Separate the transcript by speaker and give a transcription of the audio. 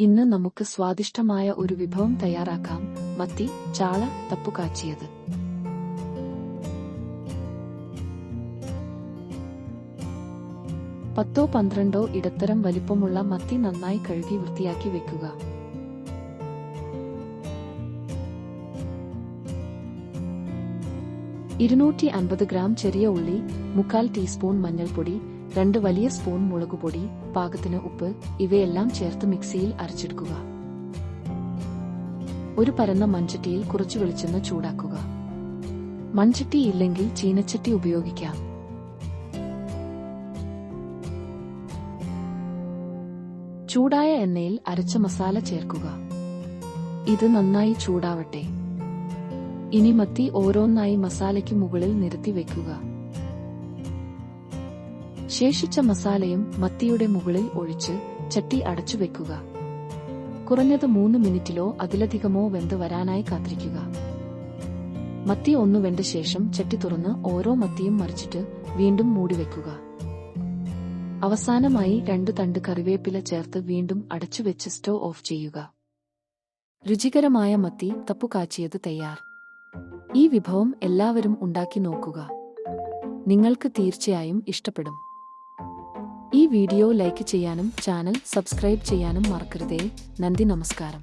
Speaker 1: ഇന്ന് നമുക്ക് സ്വാദിഷ്ടമായ ഒരു വിഭവം തയ്യാറാക്കാം. മത്തി ചാള തപ്പുകാച്ചിയത്. പത്തോ 12 ഇടത്തരം വലിപ്പമുള്ള മത്തി നന്നായി കഴുകി വൃത്തിയാക്കി വെക്കുക. ഗ്രാം ചെറിയ ഉള്ളി, 1/4 ടീസ്പൂൺ മഞ്ഞൾപ്പൊടി, 2 വലിയ സ്പൂൺ മുളകുപൊടി, പാകത്തിന് ഉപ്പ് ഇവയെല്ലാം ചേർത്ത് മിക്സിയിൽ അരച്ചെടുക്കുക. ഒരു പരന്ന മൺചട്ടിയിൽ കുറച്ചു വെളിച്ചെണ്ണ ചൂടാക്കുക. മൺചട്ടി ഇല്ലെങ്കിൽ ചീനച്ചട്ടി ഉപയോഗിക്കാം. ചൂടായ എണ്ണയിൽ അരച്ച മസാല ചേർക്കുക. ഇത് നന്നായി ചൂടാവട്ടെ. ഇനി മത്തി ഓരോന്നായി മസാലയ്ക്ക് മുകളിൽ നിരത്തി വെക്കുക. ശേഷിച്ച മസാലയും മത്തിയുടെ മുകളിൽ ഒഴിച്ച് ചട്ടി അടച്ചു വെക്കുക. കുറഞ്ഞത് 3 മിനിറ്റിലോ അതിലധികമോ വെന്ത് വരാനായി കാത്തിരിക്കുക. മത്തി ഒന്ന് വെന്ത ശേഷം ചട്ടി തുറന്ന് ഓരോ മത്തിയും മറിച്ചിട്ട് വീണ്ടും മൂടിവെക്കുക. അവസാനമായി 2 തണ്ട് കറിവേപ്പില ചേർത്ത് വീണ്ടും അടച്ചുവെച്ച് സ്റ്റവ് ഓഫ് ചെയ്യുക. രുചികരമായ മത്തി തപ്പുകാച്ചിയത് തയ്യാർ. ഈ വിഭവം എല്ലാവരും ഉണ്ടാക്കി നോക്കുക. നിങ്ങൾക്ക് തീർച്ചയായും ഇഷ്ടപ്പെടും. ഈ വീഡിയോ ലൈക്ക് ചെയ്യാനും ചാനൽ സബ്സ്ക്രൈബ് ചെയ്യാനും മറക്കരുതേ. നന്ദി, നമസ്കാരം.